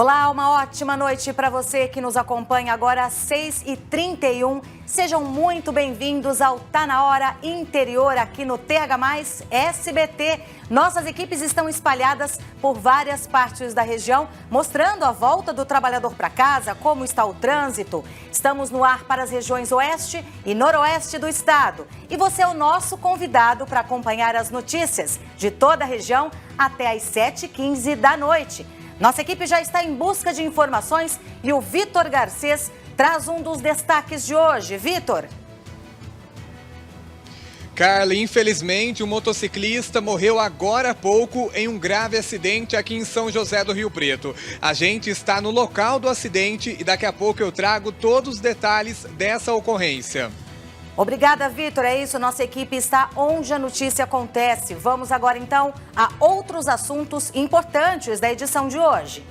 Olá, uma ótima noite para você que nos acompanha agora às 6h31. Sejam muito bem-vindos ao Tá Na Hora Interior aqui no TH+ SBT. Nossas equipes estão espalhadas por várias partes da região, mostrando a volta do trabalhador para casa, como está o trânsito. Estamos no ar para as regiões oeste e noroeste do estado. E você é o nosso convidado para acompanhar as notícias de toda a região até às 7h15 da noite. Nossa equipe já está em busca de informações e o Vitor Garcês traz um dos destaques de hoje. Vitor. Carla, infelizmente, um motociclista morreu agora há pouco em um grave acidente aqui em São José do Rio Preto. A gente está no local do acidente e daqui a pouco eu trago todos os detalhes dessa ocorrência. Obrigada, Vitor. É isso, nossa equipe está onde a notícia acontece. Vamos agora, então, a outros assuntos importantes da edição de hoje.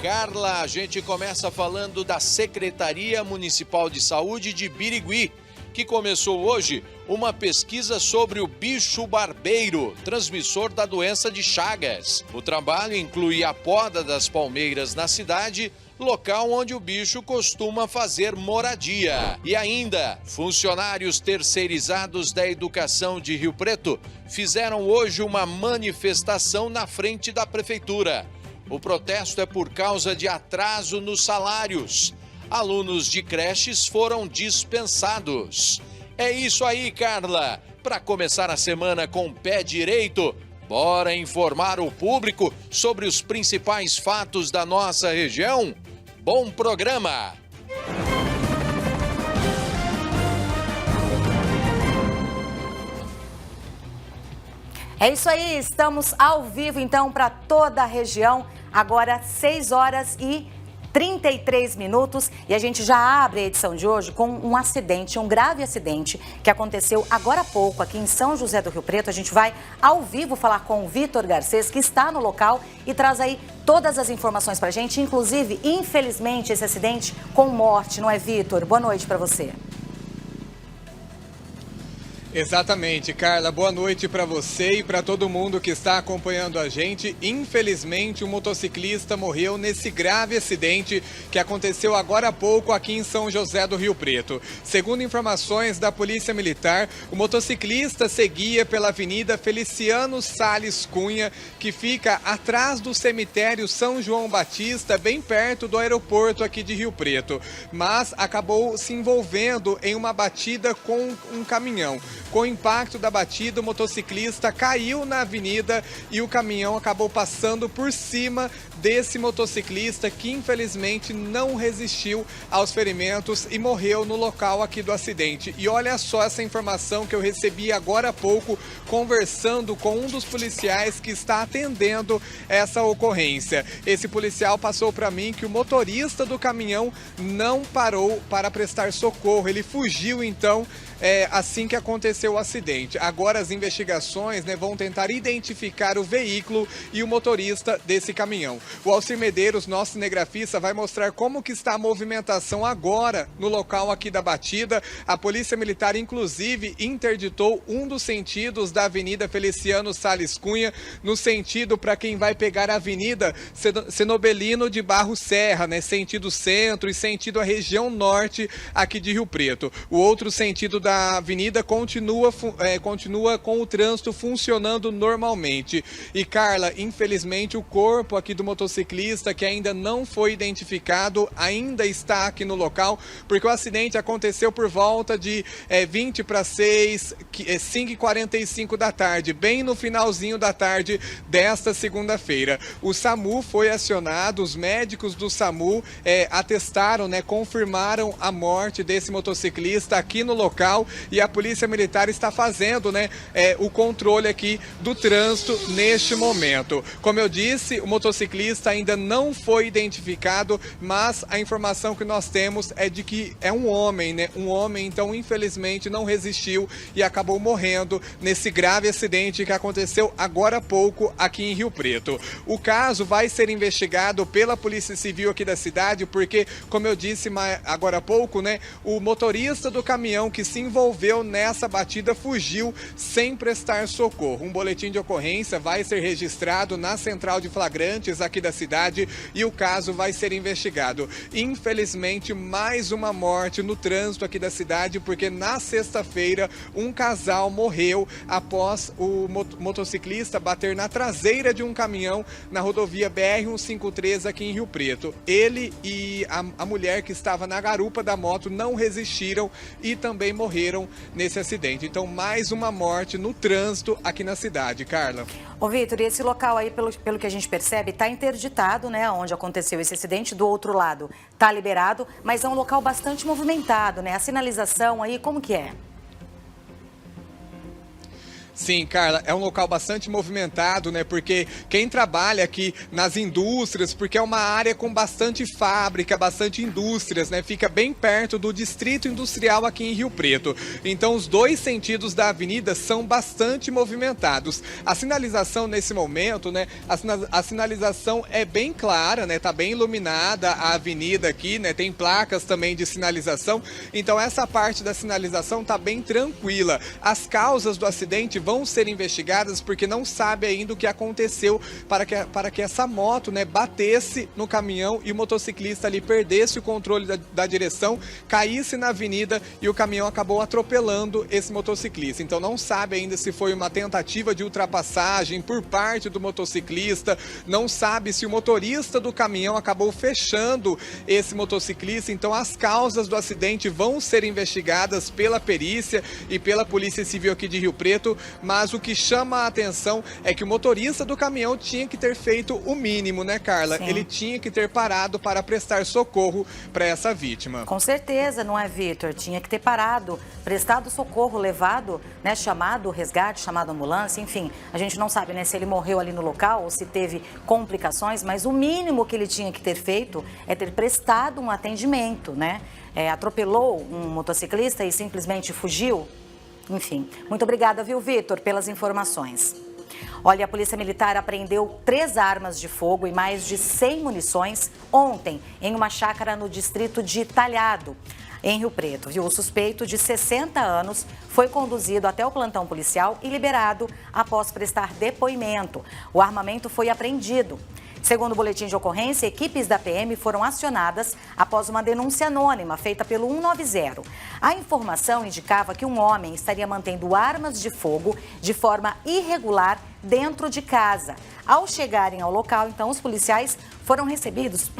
Carla, a gente começa falando da Secretaria Municipal de Saúde de Birigui, que começou hoje uma pesquisa sobre o bicho barbeiro, transmissor da doença de Chagas. O trabalho inclui a poda das palmeiras na cidade, local onde o bicho costuma fazer moradia. E ainda, funcionários terceirizados da educação de Rio Preto fizeram hoje uma manifestação na frente da prefeitura. O protesto é por causa de atraso nos salários. Alunos de creches foram dispensados. É isso aí, Carla. Para começar a semana com o pé direito, bora informar o público sobre os principais fatos da nossa região? Bom programa! É isso aí, estamos ao vivo então para toda a região, agora 6h33 e a gente já abre a edição de hoje com um acidente, um grave acidente que aconteceu agora há pouco aqui em São José do Rio Preto. A gente vai ao vivo falar com o Vitor Garcês, que está no local e traz aí todas as informações pra gente, inclusive, infelizmente, esse acidente com morte, não é, Vitor? Boa noite para você. Exatamente, Carla. Boa noite para você e para todo mundo que está acompanhando a gente. Infelizmente, um motociclista morreu nesse grave acidente que aconteceu agora há pouco aqui em São José do Rio Preto. Segundo informações da Polícia Militar, o motociclista seguia pela Avenida Feliciano Sales Cunha, que fica atrás do cemitério São João Batista, bem perto do aeroporto aqui de Rio Preto, mas acabou se envolvendo em uma batida com um caminhão. Com o impacto da batida, o motociclista caiu na avenida e o caminhão acabou passando por cima desse motociclista que infelizmente não resistiu aos ferimentos e morreu no local aqui do acidente. E olha só essa informação que eu recebi agora há pouco, conversando com um dos policiais que está atendendo essa ocorrência. Esse policial passou para mim que o motorista do caminhão não parou para prestar socorro, ele fugiu então assim que aconteceu o acidente. Agora as investigações vão tentar identificar o veículo e o motorista desse caminhão. O Alcir Medeiros, nosso cinegrafista, vai mostrar como que está a movimentação agora no local aqui da batida. A Polícia Militar, inclusive, interditou um dos sentidos da Avenida Feliciano Sales Cunha, no sentido para quem vai pegar a Avenida Senobelino de Barro Serra, sentido centro e sentido a região norte aqui de Rio Preto. O outro sentido da avenida continua com o trânsito funcionando normalmente. E Carla, infelizmente o corpo aqui do motociclista, que ainda não foi identificado, ainda está aqui no local, porque o acidente aconteceu por volta de 20 para 6, 5h45 da tarde, bem no finalzinho da tarde desta segunda-feira. O SAMU foi acionado, os médicos do SAMU atestaram, confirmaram a morte desse motociclista aqui no local. E a Polícia Militar está fazendo o controle aqui do trânsito neste momento. Como eu disse, o motociclista ainda não foi identificado, mas a informação que nós temos é de que é um homem, Um homem, então, infelizmente, não resistiu e acabou morrendo nesse grave acidente que aconteceu agora há pouco aqui em Rio Preto. O caso vai ser investigado pela Polícia Civil aqui da cidade, porque, como eu disse agora há pouco, o motorista do caminhão que se envolveu nessa batida fugiu sem prestar socorro. Um boletim de ocorrência vai ser registrado na central de flagrantes aqui aqui da cidade e o caso vai ser investigado. Infelizmente, mais uma morte no trânsito aqui da cidade, porque na sexta-feira um casal morreu após o motociclista bater na traseira de um caminhão na rodovia BR-153 aqui em Rio Preto. Ele e a mulher que estava na garupa da moto não resistiram e também morreram nesse acidente. Então, mais uma morte no trânsito aqui na cidade, Carla. Ô, Vitor, e esse local aí, pelo que a gente percebe, está interditado, né, onde aconteceu esse acidente. Do outro lado, está liberado, mas é um local bastante movimentado, né? A sinalização aí, como que é? Sim, Carla, é um local bastante movimentado, né? Porque quem trabalha aqui nas indústrias, porque é uma área com bastante fábrica, bastante indústrias, né? Fica bem perto do distrito industrial aqui em Rio Preto. Então, os dois sentidos da avenida são bastante movimentados. A sinalização nesse momento, né? A sinalização é bem clara, né? Tá bem iluminada a avenida aqui, né? Tem placas também de sinalização. Então, essa parte da sinalização tá bem tranquila. As causas do acidente vão ser investigadas porque não sabe ainda o que aconteceu para que essa moto, né, batesse no caminhão e o motociclista ali perdesse o controle da direção, caísse na avenida e o caminhão acabou atropelando esse motociclista. Então não sabe ainda se foi uma tentativa de ultrapassagem por parte do motociclista, não sabe se o motorista do caminhão acabou fechando esse motociclista. Então as causas do acidente vão ser investigadas pela perícia e pela Polícia Civil aqui de Rio Preto. Mas o que chama a atenção é que o motorista do caminhão tinha que ter feito o mínimo, né, Carla? Sim. Ele tinha que ter parado para prestar socorro para essa vítima. Com certeza, não é, Vitor? Tinha que ter parado, prestado socorro, levado, né, chamado resgate, chamado ambulância, enfim. A gente não sabe, né, se ele morreu ali no local ou se teve complicações, mas o mínimo que ele tinha que ter feito é ter prestado um atendimento, né? Atropelou um motociclista e simplesmente fugiu. Enfim, muito obrigada, viu, Vitor, pelas informações. Olha, a Polícia Militar apreendeu 3 armas de fogo e mais de 100 munições ontem em uma chácara no distrito de Talhado, em Rio Preto. Viu? O suspeito, de 60 anos, foi conduzido até o plantão policial e liberado após prestar depoimento. O armamento foi apreendido. Segundo o boletim de ocorrência, equipes da PM foram acionadas após uma denúncia anônima feita pelo 190. A informação indicava que um homem estaria mantendo armas de fogo de forma irregular dentro de casa. Ao chegarem ao local, então, os policiais foram recebidos,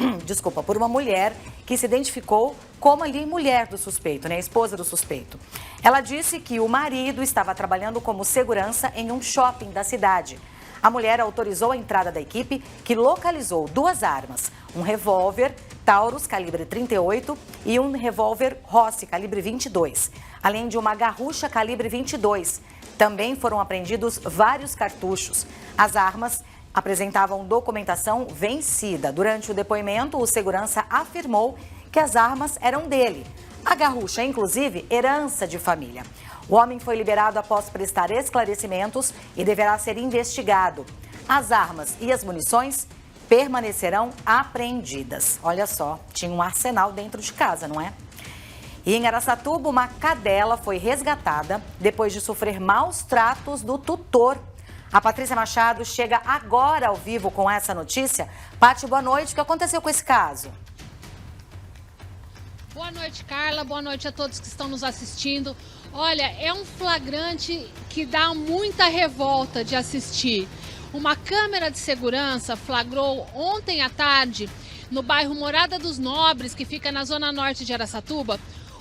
por uma mulher que se identificou como ali mulher do suspeito, né, a esposa do suspeito. Ela disse que o marido estava trabalhando como segurança em um shopping da cidade. A mulher autorizou a entrada da equipe, que localizou 2 armas, um revólver Taurus calibre 38 e um revólver Rossi calibre 22, além de uma garrucha calibre 22. Também foram apreendidos vários cartuchos. As armas apresentavam documentação vencida. Durante o depoimento, o segurança afirmou que as armas eram dele. A garrucha, inclusive, herança de família. O homem foi liberado após prestar esclarecimentos e deverá ser investigado. As armas e as munições permanecerão apreendidas. Olha só, tinha um arsenal dentro de casa, não é? E em Araçatuba, uma cadela foi resgatada depois de sofrer maus tratos do tutor. A Patrícia Machado chega agora ao vivo com essa notícia. Pati, boa noite. O que aconteceu com esse caso? Boa noite, Carla. Boa noite a todos que estão nos assistindo. Olha, é um flagrante que dá muita revolta de assistir. Uma câmera de segurança flagrou ontem à tarde, no bairro Morada dos Nobres, que fica na zona norte de Araçatuba,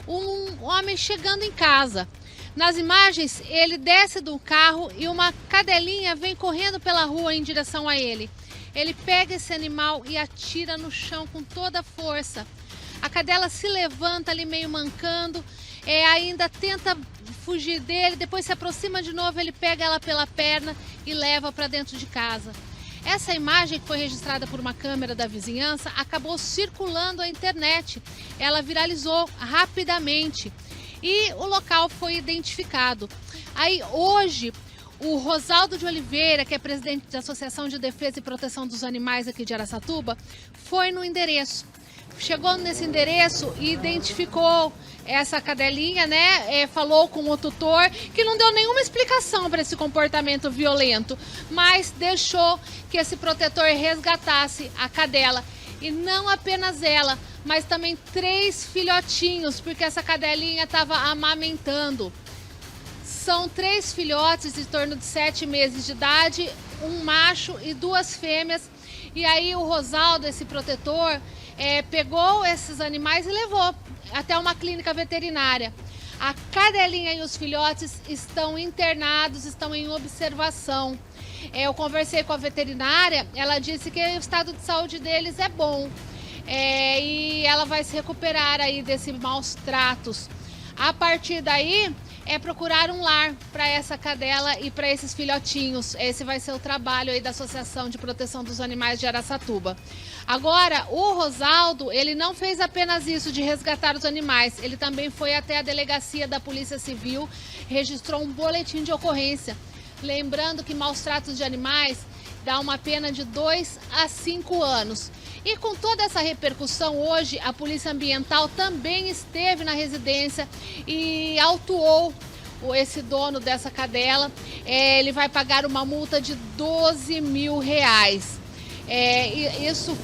um homem chegando em casa. Nas imagens, ele desce do carro e uma cadelinha vem correndo pela rua em direção a ele. Ele pega esse animal e atira no chão com toda a força. A cadela se levanta ali meio mancando, ainda tenta fugir dele, depois se aproxima de novo, ele pega ela pela perna e leva para dentro de casa. Essa imagem, que foi registrada por uma câmera da vizinhança, acabou circulando à internet. Ela viralizou rapidamente e o local foi identificado. Aí hoje, o Rosaldo de Oliveira, que é presidente da Associação de Defesa e Proteção dos Animais aqui de Araçatuba, foi no endereço. Chegou nesse endereço e identificou essa cadelinha, né, falou com o tutor, que não deu nenhuma explicação para esse comportamento violento, mas deixou que esse protetor resgatasse a cadela. E não apenas ela, mas também 3 filhotinhos, porque essa cadelinha estava amamentando. São 3 filhotes de torno de 7 meses de idade, um macho e 2 fêmeas. E aí o Rosaldo, esse protetor, pegou esses animais e levou até uma clínica veterinária. A cadelinha e os filhotes estão internados, estão em observação. Eu conversei com a veterinária, ela disse que o estado de saúde deles é bom. E ela vai se recuperar aí desses maus tratos. A partir daí, procurar um lar para essa cadela e para esses filhotinhos. Esse vai ser o trabalho aí da Associação de Proteção dos Animais de Araçatuba. Agora, o Rosaldo, ele não fez apenas isso de resgatar os animais, ele também foi até a delegacia da Polícia Civil, registrou um boletim de ocorrência. Lembrando que maus tratos de animais dá uma pena de 2 a 5 anos. E com toda essa repercussão, hoje a Polícia Ambiental também esteve na residência e autuou esse dono dessa cadela. Ele vai pagar uma multa de R$12 mil. Isso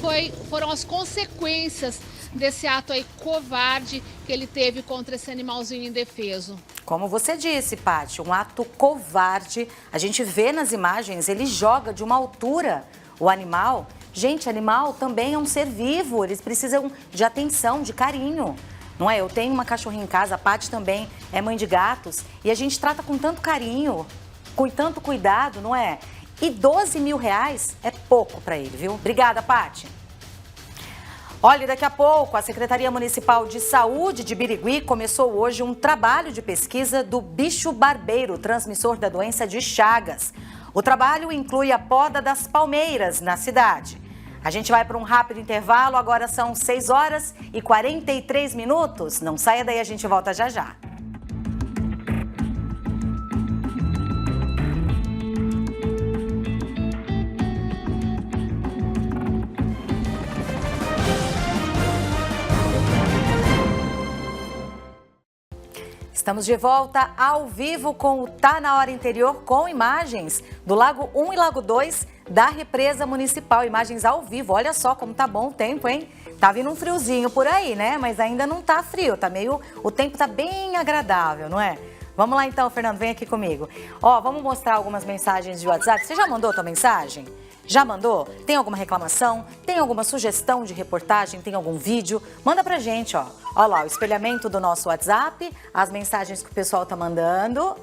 foram as consequências desse ato aí covarde que ele teve contra esse animalzinho indefeso. Como você disse, Paty, um ato covarde. A gente vê nas imagens, ele joga de uma altura o animal. Gente, animal também é um ser vivo, eles precisam de atenção, de carinho, não é? Eu tenho uma cachorrinha em casa, a Paty também é mãe de gatos, e a gente trata com tanto carinho, com tanto cuidado, não é? E R$12 mil é pouco para ele, viu? Obrigada, Paty. Olha, daqui a pouco a Secretaria Municipal de Saúde de Birigui começou hoje um trabalho de pesquisa do bicho barbeiro, transmissor da doença de Chagas. O trabalho inclui a poda das palmeiras na cidade. A gente vai para um rápido intervalo, agora são 6h43. Não saia daí, a gente volta já já. Estamos de volta ao vivo com o Tá Na Hora Interior, com imagens do Lago 1 e Lago 2 da Represa Municipal. Imagens ao vivo, olha só como tá bom o tempo, hein? Tá vindo um friozinho por aí, né? Mas ainda não tá frio, o tempo tá bem agradável, não é? Vamos lá então, Fernando, vem aqui comigo. Ó, vamos mostrar algumas mensagens de WhatsApp. Você já mandou a tua mensagem? Já mandou? Tem alguma reclamação? Tem alguma sugestão de reportagem? Tem algum vídeo? Manda pra gente, ó. Olha lá, o espelhamento do nosso WhatsApp, as mensagens que o pessoal tá mandando.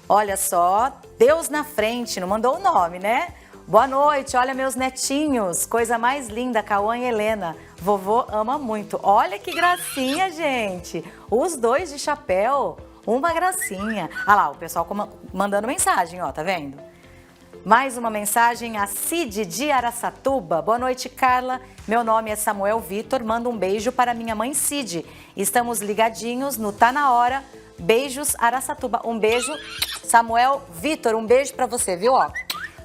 Olha só, Deus na frente, não mandou o nome, né? Boa noite, olha meus netinhos, coisa mais linda, Cauã e Helena. Vovô ama muito. Olha que gracinha, gente. Os dois de chapéu, uma gracinha. Olha lá, o pessoal mandando mensagem, ó, tá vendo? Mais uma mensagem, a Cid de Araçatuba. Boa noite, Carla. Meu nome é Samuel Vitor. Manda um beijo para minha mãe Cid. Estamos ligadinhos no Tá Na Hora. Beijos, Araçatuba. Um beijo, Samuel Vitor. Um beijo para você, viu? Ó.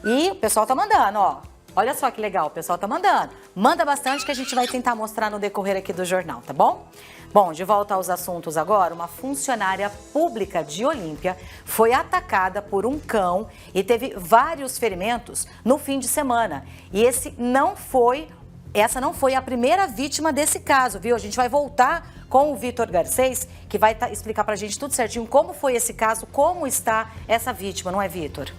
E o pessoal tá mandando, ó. Olha só que legal, o pessoal tá mandando. Manda bastante que a gente vai tentar mostrar no decorrer aqui do jornal, tá bom? Bom, de volta aos assuntos agora, uma funcionária pública de Olímpia foi atacada por um cão e teve vários ferimentos no fim de semana. E essa não foi a primeira vítima desse caso, viu? A gente vai voltar com o Vitor Garcês, que vai explicar pra gente tudo certinho como foi esse caso, como está essa vítima, não é, Vitor?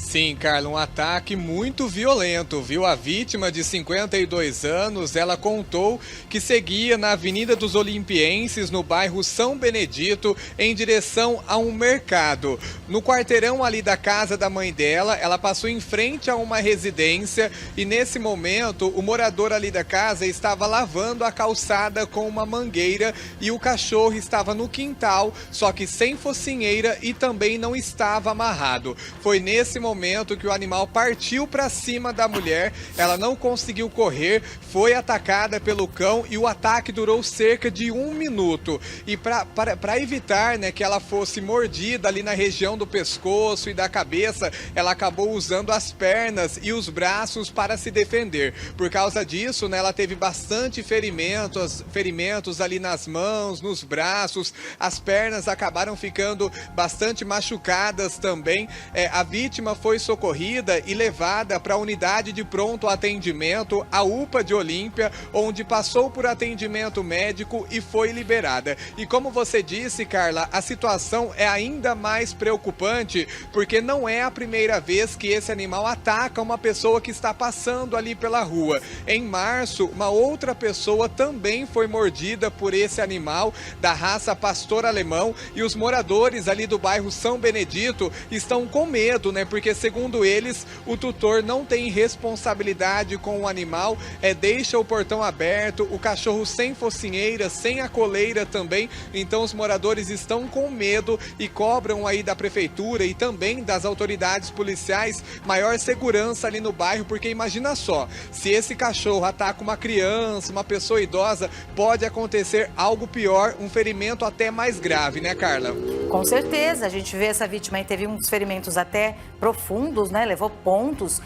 Sim, Carla, um ataque muito violento, viu? A vítima de 52 anos, ela contou que seguia na Avenida dos Olimpienses, no bairro São Benedito, em direção a um mercado. No quarteirão ali da casa da mãe dela, ela passou em frente a uma residência e nesse momento o morador ali da casa estava lavando a calçada com uma mangueira e o cachorro estava no quintal, só que sem focinheira e também não estava amarrado. Foi nesse momento momento que o animal partiu para cima da mulher, ela não conseguiu correr, foi atacada pelo cão e o ataque durou cerca de 1 minuto. E para evitar, né, que ela fosse mordida ali na região do pescoço e da cabeça, ela acabou usando as pernas e os braços para se defender. Por causa disso, né, ela teve bastante ferimentos ali nas mãos, nos braços, as pernas acabaram ficando bastante machucadas também. A vítima foi socorrida e levada para a unidade de pronto atendimento, a UPA de Olímpia, onde passou por atendimento médico e foi liberada. E como você disse, Carla, a situação é ainda mais preocupante, porque não é a primeira vez que esse animal ataca uma pessoa que está passando ali pela rua. Em março, uma outra pessoa também foi mordida por esse animal da raça pastor alemão, e os moradores ali do bairro São Benedito estão com medo, né? Porque segundo eles, o tutor não tem responsabilidade com o animal, deixa o portão aberto, o cachorro sem focinheira, sem a coleira também. Então os moradores estão com medo e cobram aí da prefeitura e também das autoridades policiais maior segurança ali no bairro, porque imagina só, se esse cachorro ataca uma criança, uma pessoa idosa, pode acontecer algo pior, um ferimento até mais grave, né, Carla? Com certeza, a gente vê essa vítima aí, teve uns ferimentos até profundos, né, levou pontos,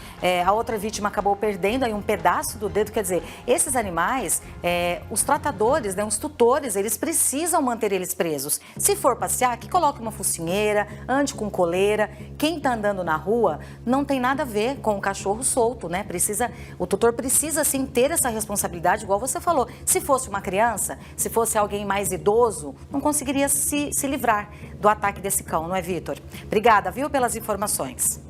a outra vítima acabou perdendo aí um pedaço do dedo. Quer dizer, esses animais, os tratadores, né, os tutores, eles precisam manter eles presos. Se for passear, que coloque uma focinheira, ande com coleira. Quem tá andando na rua não tem nada a ver com o cachorro solto, né? O tutor precisa sim ter essa responsabilidade, igual você falou. Se fosse uma criança, se fosse alguém mais idoso, não conseguiria se livrar do ataque desse cão, não é, Vitor? Obrigada, viu, pelas informações.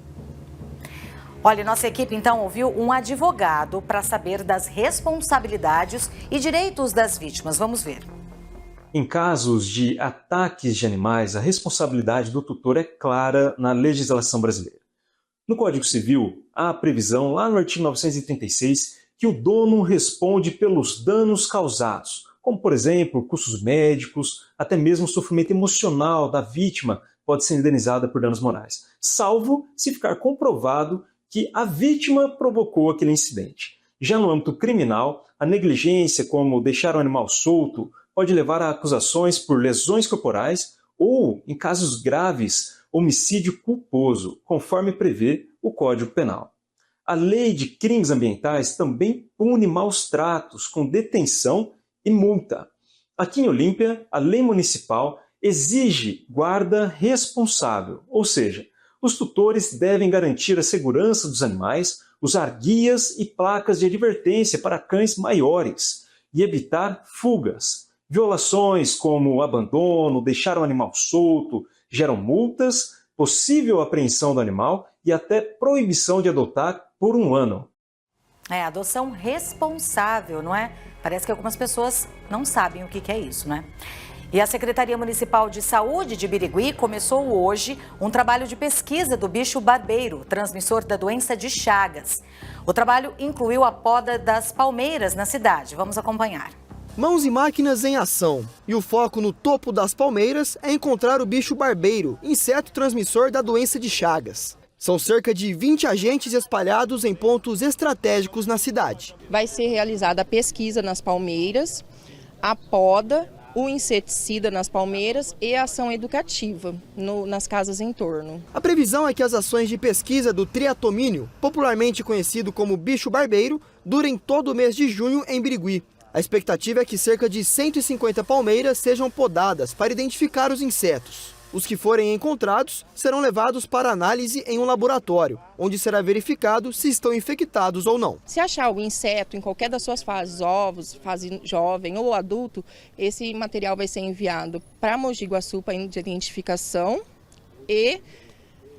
Olha, nossa equipe então ouviu um advogado para saber das responsabilidades e direitos das vítimas. Vamos ver. Em casos de ataques de animais, a responsabilidade do tutor é clara na legislação brasileira. No Código Civil, há a previsão lá no artigo 936 que o dono responde pelos danos causados, como, por exemplo, custos médicos, até mesmo o sofrimento emocional da vítima pode ser indenizada por danos morais, salvo se ficar comprovado que a vítima provocou aquele incidente. Já no âmbito criminal, a negligência, como deixar o animal solto, pode levar a acusações por lesões corporais ou, em casos graves, homicídio culposo, conforme prevê o Código Penal. A Lei de Crimes Ambientais também pune maus tratos com detenção e multa. Aqui em Olímpia, a lei municipal exige guarda responsável, ou seja, os tutores devem garantir a segurança dos animais, usar guias e placas de advertência para cães maiores e evitar fugas. Violações como abandono, deixar o animal solto, geram multas, possível apreensão do animal e até proibição de adotar por 1 ano. Adoção responsável, não é? Parece que algumas pessoas não sabem o que é isso, né? E a Secretaria Municipal de Saúde de Birigui começou hoje um trabalho de pesquisa do bicho barbeiro, transmissor da doença de Chagas. O trabalho incluiu a poda das palmeiras na cidade. Vamos acompanhar. Mãos e máquinas em ação. E o foco no topo das palmeiras é encontrar o bicho barbeiro, inseto transmissor da doença de Chagas. São cerca de 20 agentes espalhados em pontos estratégicos na cidade. Vai ser realizada a pesquisa nas palmeiras, a poda, o inseticida nas palmeiras e a ação educativa nas casas em torno. A previsão é que as ações de pesquisa do triatomínio, popularmente conhecido como bicho barbeiro, durem todo o mês de junho em Birigui. A expectativa é que cerca de 150 palmeiras sejam podadas para identificar os insetos. Os que forem encontrados serão levados para análise em um laboratório, onde será verificado se estão infectados ou não. Se achar o inseto em qualquer das suas fases, ovos, fase jovem ou adulto, esse material vai ser enviado para Mogi Guaçu para identificação e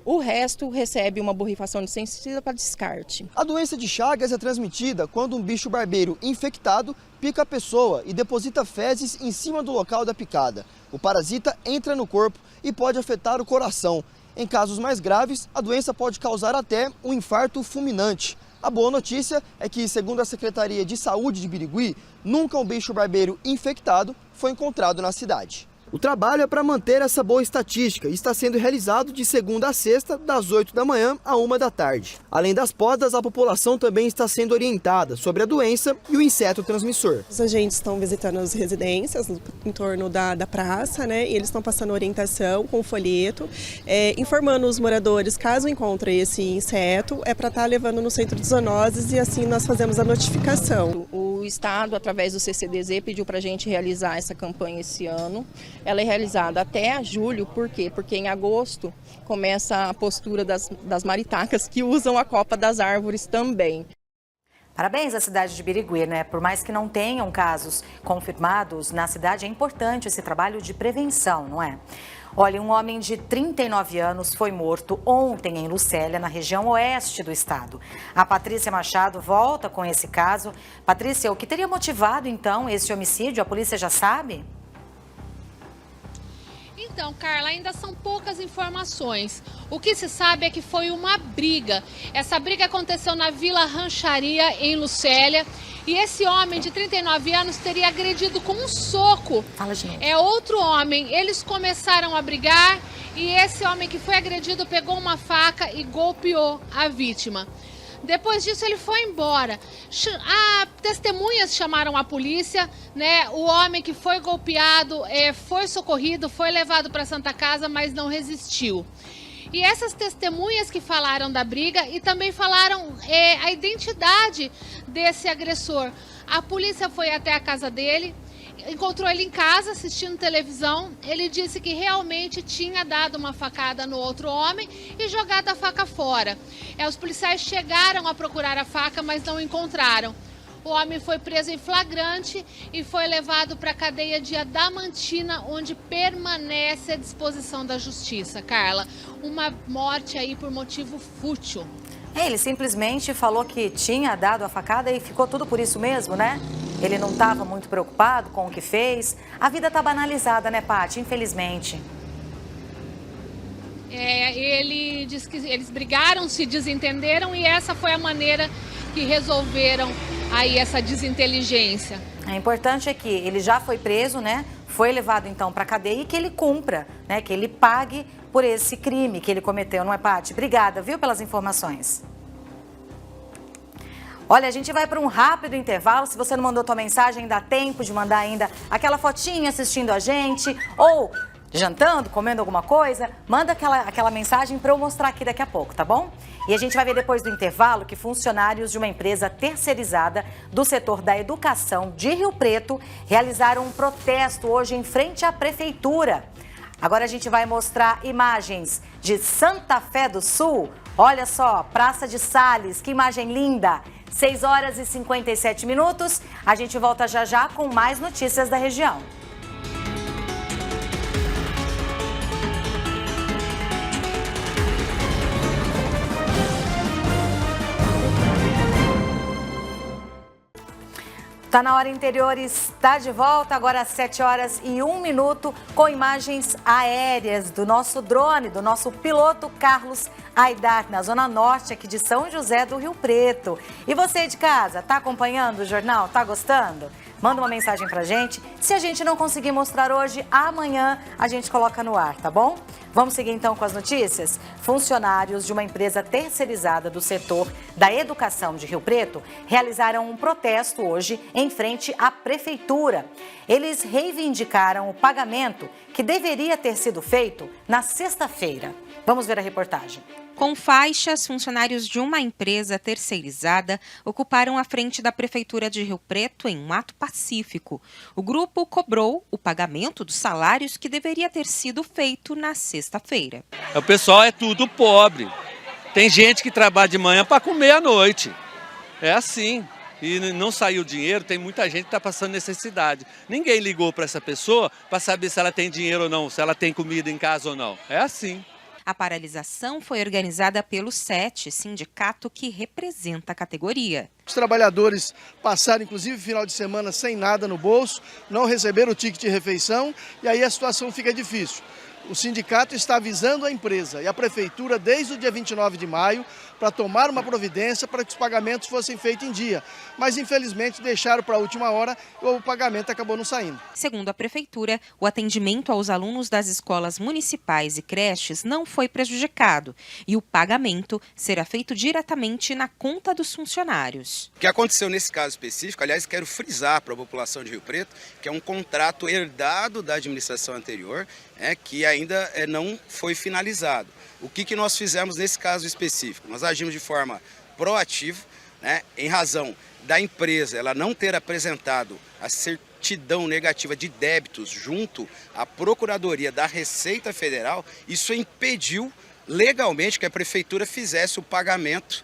o resto recebe uma borrifação de inseticida para descarte. A doença de Chagas é transmitida quando um bicho barbeiro infectado pica a pessoa e deposita fezes em cima do local da picada. O parasita entra no corpo e pode afetar o coração. Em casos mais graves, a doença pode causar até um infarto fulminante. A boa notícia é que, segundo a Secretaria de Saúde de Birigui, nunca um bicho barbeiro infectado foi encontrado na cidade. O trabalho é para manter essa boa estatística e está sendo realizado de segunda a sexta, das 8 da manhã à 1 da tarde. Além das podas, a população também está sendo orientada sobre a doença e o inseto transmissor. Os agentes estão visitando as residências em torno da praça, né? E eles estão passando orientação com folheto, informando os moradores, caso encontrem esse inseto, é para estar levando no centro de zoonoses e assim nós fazemos a notificação. O Estado, através do CCDZ, pediu para a gente realizar essa campanha esse ano. Ela é realizada até julho, por quê? Porque em agosto começa a postura das maritacas que usam a copa das árvores também. Parabéns à cidade de Birigui, né? Por mais que não tenham casos confirmados na cidade, é importante esse trabalho de prevenção, não é? Olha, um homem de 39 anos foi morto ontem em Lucélia, na região oeste do estado. A Patrícia Machado volta com esse caso. Patrícia, o que teria motivado, então, esse homicídio? A polícia já sabe? Então, Carla, ainda são poucas informações. O que se sabe é que foi uma briga. Essa briga aconteceu na Vila Rancharia, em Lucélia. E esse homem de 39 anos teria agredido com um soco. Fala de novo. É outro homem. Eles começaram a brigar e esse homem que foi agredido pegou uma faca e golpeou a vítima. Depois disso, ele foi embora. Testemunhas chamaram a polícia, né? O homem que foi golpeado foi socorrido, foi levado para a Santa Casa, mas não resistiu. E essas testemunhas que falaram da briga e também falaram a identidade desse agressor. A polícia foi até a casa dele, encontrou ele em casa assistindo televisão. Ele disse que realmente tinha dado uma facada no outro homem e jogado a faca fora. Os policiais chegaram a procurar a faca, mas não encontraram. O homem foi preso em flagrante e foi levado para a cadeia de Adamantina, onde permanece à disposição da justiça. Carla, uma morte aí por motivo fútil. Ele simplesmente falou que tinha dado a facada e ficou tudo por isso mesmo, né? Ele não estava muito preocupado com o que fez. A vida está banalizada, né, Paty? Infelizmente. Ele disse que eles brigaram, se desentenderam e essa foi a maneira que resolveram aí essa desinteligência. O importante é que ele já foi preso, né? Foi levado então para a cadeia e que ele cumpra, né? Que ele pague por esse crime que ele cometeu, não é, Paty? Obrigada, viu, pelas informações. Olha, a gente vai para um rápido intervalo. Se você não mandou tua mensagem, dá tempo de mandar ainda aquela fotinha assistindo a gente ou jantando, comendo alguma coisa. Manda aquela mensagem para eu mostrar aqui daqui a pouco, tá bom? E a gente vai ver depois do intervalo que funcionários de uma empresa terceirizada do setor da educação de Rio Preto realizaram um protesto hoje em frente à prefeitura. Agora a gente vai mostrar imagens de Santa Fé do Sul. Olha só, Praça de Sales, que imagem linda! 6 horas e 57 minutos. A gente volta já já com mais notícias da região. Tá na hora interior, está de volta agora às 7 horas e 1 minuto com imagens aéreas do nosso drone, do nosso piloto Carlos Aidar, na zona norte aqui de São José do Rio Preto. E você de casa, tá acompanhando o jornal? Tá gostando? Manda uma mensagem pra gente. Se a gente não conseguir mostrar hoje, amanhã a gente coloca no ar, tá bom? Vamos seguir então com as notícias? Funcionários de uma empresa terceirizada do setor da educação de Rio Preto realizaram um protesto hoje em frente à prefeitura. Eles reivindicaram o pagamento que deveria ter sido feito na sexta-feira. Vamos ver a reportagem. Com faixas, funcionários de uma empresa terceirizada ocuparam a frente da Prefeitura de Rio Preto em um ato pacífico. O grupo cobrou o pagamento dos salários que deveria ter sido feito na sexta-feira. O pessoal é tudo pobre. Tem gente que trabalha de manhã para comer à noite. É assim. E não saiu dinheiro, tem muita gente que está passando necessidade. Ninguém ligou para essa pessoa para saber se ela tem dinheiro ou não, se ela tem comida em casa ou não. É assim. A paralisação foi organizada pelo SET, sindicato que representa a categoria. Os trabalhadores passaram, inclusive, final de semana sem nada no bolso, não receberam o ticket de refeição e aí a situação fica difícil. O sindicato está avisando a empresa e a prefeitura desde o dia 29 de maio para tomar uma providência para que os pagamentos fossem feitos em dia. Mas, infelizmente, deixaram para a última hora e o pagamento acabou não saindo. Segundo a prefeitura, o atendimento aos alunos das escolas municipais e creches não foi prejudicado e o pagamento será feito diretamente na conta dos funcionários. O que aconteceu nesse caso específico, aliás, quero frisar para a população de Rio Preto, que é um contrato herdado da administração anterior, que ainda não foi finalizado. O que nós fizemos nesse caso específico? Nós agimos de forma proativa, em razão da empresa ela não ter apresentado a certidão negativa de débitos junto à Procuradoria da Receita Federal. Isso impediu legalmente que a prefeitura fizesse o pagamento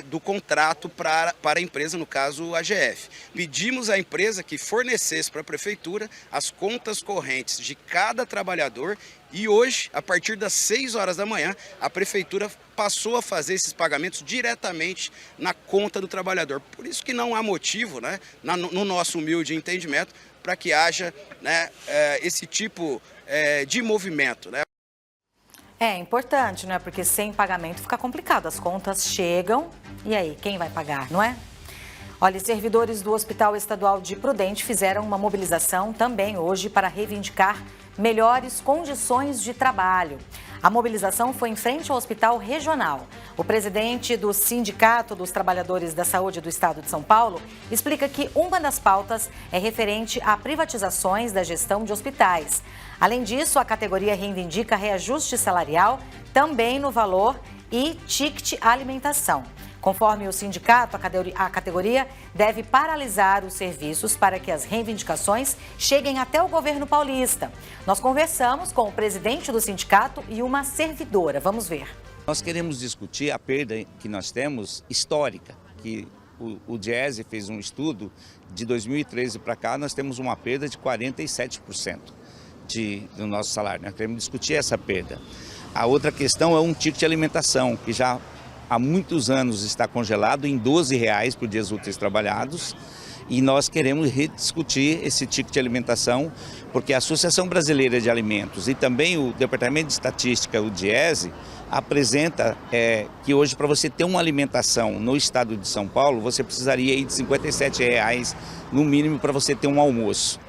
do contrato para a empresa, no caso o AGF. Pedimos à empresa que fornecesse para a prefeitura as contas correntes de cada trabalhador e hoje, a partir das 6 horas da manhã, a prefeitura passou a fazer esses pagamentos diretamente na conta do trabalhador. Por isso que não há motivo, no nosso humilde entendimento, para que haja esse tipo de movimento. É importante, não é? Porque sem pagamento fica complicado. As contas chegam e aí, quem vai pagar, não é? Olha, servidores do Hospital Estadual de Prudente fizeram uma mobilização também hoje para reivindicar melhores condições de trabalho. A mobilização foi em frente ao Hospital Regional. O presidente do Sindicato dos Trabalhadores da Saúde do Estado de São Paulo explica que uma das pautas é referente a privatizações da gestão de hospitais. Além disso, a categoria reivindica reajuste salarial também no valor e ticket alimentação. Conforme o sindicato, a categoria deve paralisar os serviços para que as reivindicações cheguem até o governo paulista. Nós conversamos com o presidente do sindicato e uma servidora. Vamos ver. Nós queremos discutir a perda que nós temos histórica, que o Diese fez um estudo de 2013 para cá, nós temos uma perda de 47% do nosso salário. Nós queremos discutir essa perda. A outra questão é um ticket de alimentação, que já há muitos anos está congelado em R$12 por dias úteis trabalhados e nós queremos rediscutir esse ticket de alimentação porque a Associação Brasileira de Alimentos e também o Departamento de Estatística, o Diese, apresenta que hoje para você ter uma alimentação no estado de São Paulo, você precisaria aí de R$57 no mínimo para você ter um almoço,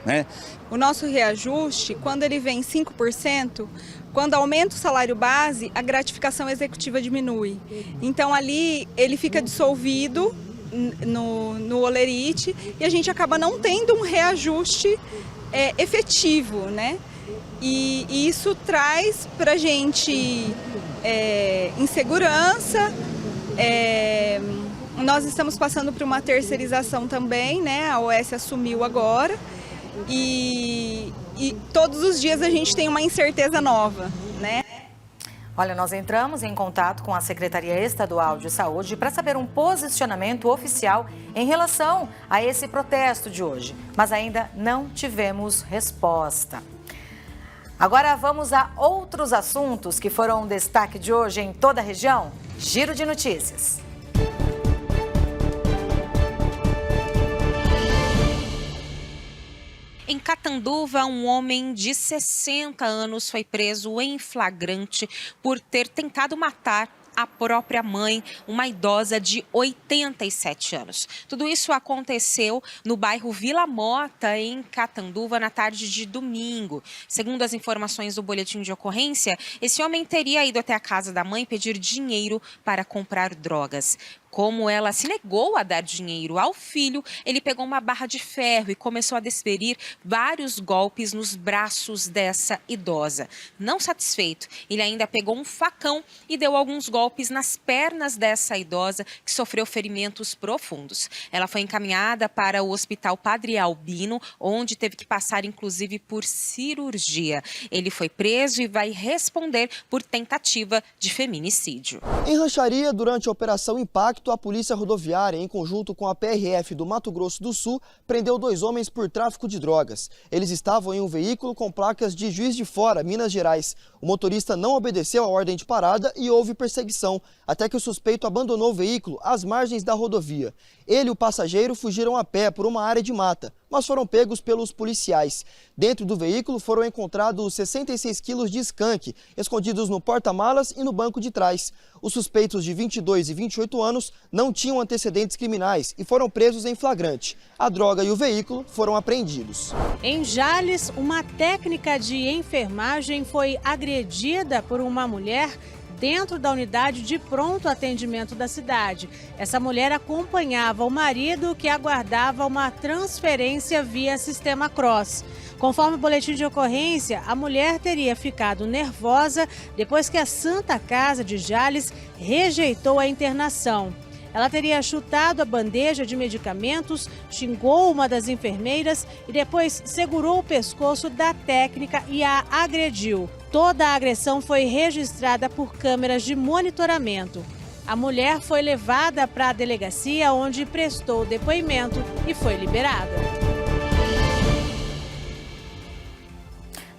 O nosso reajuste, quando ele vem 5%, quando aumenta o salário base, a gratificação executiva diminui. Então ali ele fica dissolvido no holerite e a gente acaba não tendo um reajuste efetivo, E isso traz para a gente insegurança. Nós estamos passando por uma terceirização também, a OS assumiu agora. E todos os dias a gente tem uma incerteza nova, Olha, nós entramos em contato com a Secretaria Estadual de Saúde para saber um posicionamento oficial em relação a esse protesto de hoje, mas ainda não tivemos resposta. Agora vamos a outros assuntos que foram destaque de hoje em toda a região. Giro de notícias. Em Catanduva, um homem de 60 anos foi preso em flagrante por ter tentado matar a própria mãe, uma idosa de 87 anos. Tudo isso aconteceu no bairro Vila Mota, em Catanduva, na tarde de domingo. Segundo as informações do boletim de ocorrência, esse homem teria ido até a casa da mãe pedir dinheiro para comprar drogas. Como ela se negou a dar dinheiro ao filho, ele pegou uma barra de ferro e começou a desferir vários golpes nos braços dessa idosa. Não satisfeito, ele ainda pegou um facão e deu alguns golpes nas pernas dessa idosa, que sofreu ferimentos profundos. Ela foi encaminhada para o Hospital Padre Albino, onde teve que passar, inclusive, por cirurgia. Ele foi preso e vai responder por tentativa de feminicídio. Em Rancharia, durante a Operação Impacto, a Polícia Rodoviária, em conjunto com a PRF do Mato Grosso do Sul, prendeu 2 homens por tráfico de drogas. Eles estavam em um veículo com placas de Juiz de Fora, Minas Gerais. O motorista não obedeceu a ordem de parada e houve perseguição, até que o suspeito abandonou o veículo às margens da rodovia. Ele e o passageiro fugiram a pé por uma área de mata. mas foram pegos pelos policiais. Dentro do veículo foram encontrados 66 quilos de skunk, escondidos no porta-malas e no banco de trás. Os suspeitos de 22 e 28 anos não tinham antecedentes criminais e foram presos em flagrante. A droga e o veículo foram apreendidos. Em Jales, uma técnica de enfermagem foi agredida por uma mulher dentro da unidade de pronto atendimento da cidade. Essa mulher acompanhava o marido, que aguardava uma transferência via sistema Cross. Conforme o boletim de ocorrência, a mulher teria ficado nervosa depois que a Santa Casa de Jales rejeitou a internação. Ela teria chutado a bandeja de medicamentos, xingou uma das enfermeiras e depois segurou o pescoço da técnica e a agrediu. Toda a agressão foi registrada por câmeras de monitoramento. A mulher foi levada para a delegacia, onde prestou depoimento e foi liberada.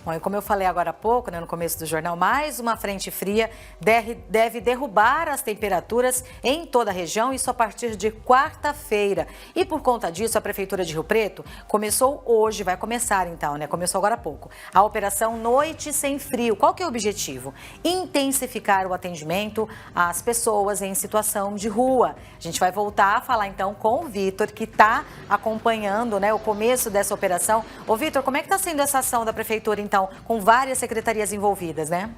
Bom, e como eu falei agora há pouco, né, no começo do jornal, mais uma frente fria deve derrubar as temperaturas em toda a região, isso a partir de quarta-feira. E por conta disso, a Prefeitura de Rio Preto começou hoje, vai começar então, né? Começou agora há pouco, a Operação Noite Sem Frio. Qual que é o objetivo? Intensificar o atendimento às pessoas em situação de rua. A gente vai voltar a falar então com o Vitor, que está acompanhando, né, o começo dessa operação. Ô Vitor, como é que está sendo essa ação da Prefeitura então, com várias secretarias envolvidas, né?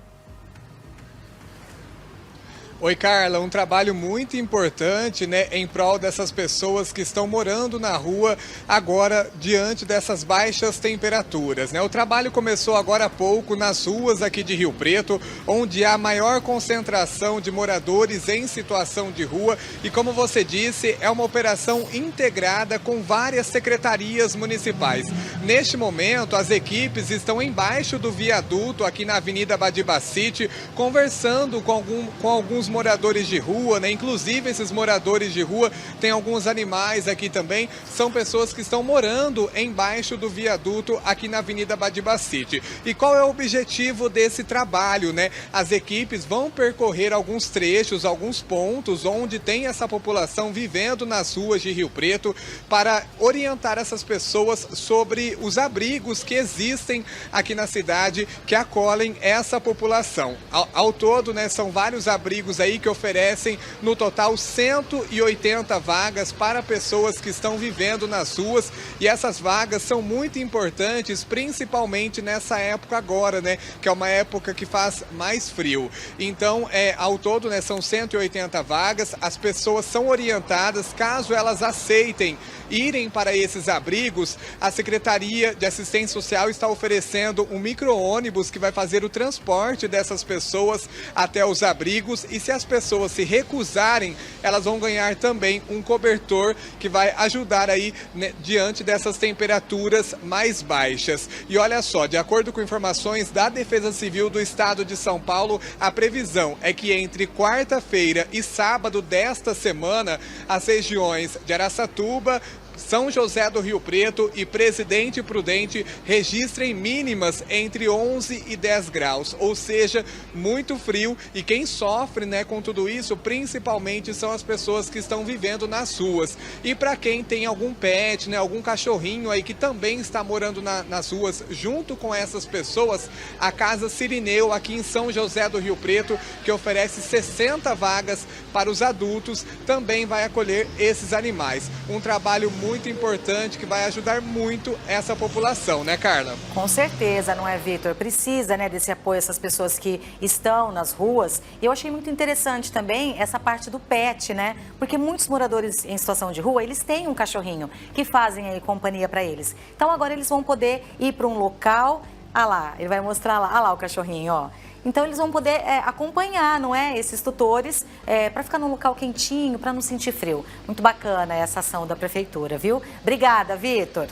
Oi, Carla, um trabalho muito importante, né, em prol dessas pessoas que estão morando na rua agora diante dessas baixas temperaturas, né? O trabalho começou agora há pouco nas ruas aqui de Rio Preto, onde há maior concentração de moradores em situação de rua e, como você disse, é uma operação integrada com várias secretarias municipais. Neste momento, as equipes estão embaixo do viaduto aqui na Avenida Badibacite, conversando com alguns moradores de rua, né? Inclusive esses moradores de rua, tem alguns animais aqui também, são pessoas que estão morando embaixo do viaduto aqui na Avenida Badibacite. E qual é o objetivo desse trabalho, né? As equipes vão percorrer alguns trechos, alguns pontos onde tem essa população vivendo nas ruas de Rio Preto para orientar essas pessoas sobre os abrigos que existem aqui na cidade que acolhem essa população. Ao todo, né, são vários abrigos aí que oferecem no total 180 vagas para pessoas que estão vivendo nas ruas, e essas vagas são muito importantes, principalmente nessa época agora, né, que é uma época que faz mais frio. Então, ao todo, né, são 180 vagas, as pessoas são orientadas, caso elas aceitem irem para esses abrigos, a Secretaria de Assistência Social está oferecendo um micro-ônibus que vai fazer o transporte dessas pessoas até os abrigos, e se as pessoas se recusarem, elas vão ganhar também um cobertor que vai ajudar aí, né, diante dessas temperaturas mais baixas. E olha só, de acordo com informações da Defesa Civil do Estado de São Paulo, a previsão é que entre quarta-feira e sábado desta semana, as regiões de Araçatuba, São José do Rio Preto e Presidente Prudente registrem mínimas entre 11 e 10 graus, ou seja, muito frio, e quem sofre, né, com tudo isso, principalmente são as pessoas que estão vivendo nas ruas. E para quem tem algum pet, né, algum cachorrinho aí que também está morando nas ruas junto com essas pessoas, a Casa Sirineu aqui em São José do Rio Preto, que oferece 60 vagas para os adultos, também vai acolher esses animais. Um trabalho muito importante que vai ajudar muito essa população, né, Carla? Com certeza, não é, Vitor? Precisa, né, desse apoio a essas pessoas que estão nas ruas. E eu achei muito interessante também essa parte do pet, né? Porque muitos moradores em situação de rua, eles têm um cachorrinho que fazem aí companhia para eles. Então agora eles vão poder ir para um local, lá, ele vai mostrar lá o cachorrinho, ó. Então eles vão poder acompanhar, não é, esses tutores para ficar num local quentinho, para não sentir frio. Muito bacana essa ação da prefeitura, viu? Obrigada, Vitor.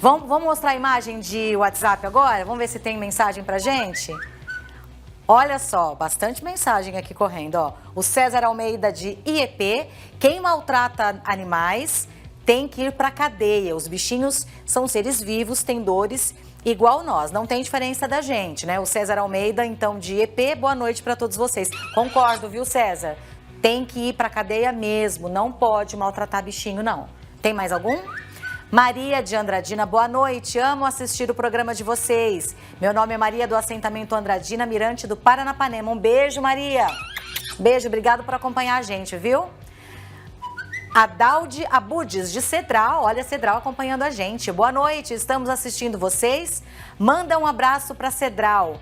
Vamos mostrar a imagem de WhatsApp agora? Vamos ver se tem mensagem pra gente? Olha só, bastante mensagem aqui correndo, ó. O César Almeida de IEP, quem maltrata animais tem que ir pra cadeia. Os bichinhos são seres vivos, têm dores igual nós, não tem diferença da gente, né? O César Almeida, então, de EP, boa noite para todos vocês. Concordo, viu, César? Tem que ir para cadeia mesmo, não pode maltratar bichinho, não. Tem mais algum? Maria de Andradina, boa noite. Amo assistir o programa de vocês. Meu nome é Maria do assentamento Andradina, Mirante do Paranapanema. Um beijo, Maria. Beijo, obrigado por acompanhar a gente, viu? Adalde Abudes, de Cedral. Olha, Cedral acompanhando a gente. Boa noite, estamos assistindo vocês. Manda um abraço para Cedral.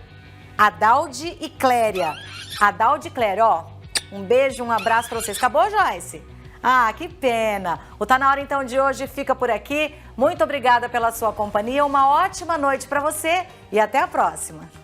Adalde e Cléria. Adalde e Cléria, ó. Um beijo, um abraço para vocês. Acabou, Joyce? Ah, que pena. O Tá Na Hora, então, de hoje fica por aqui. Muito obrigada pela sua companhia. Uma ótima noite para você e até a próxima.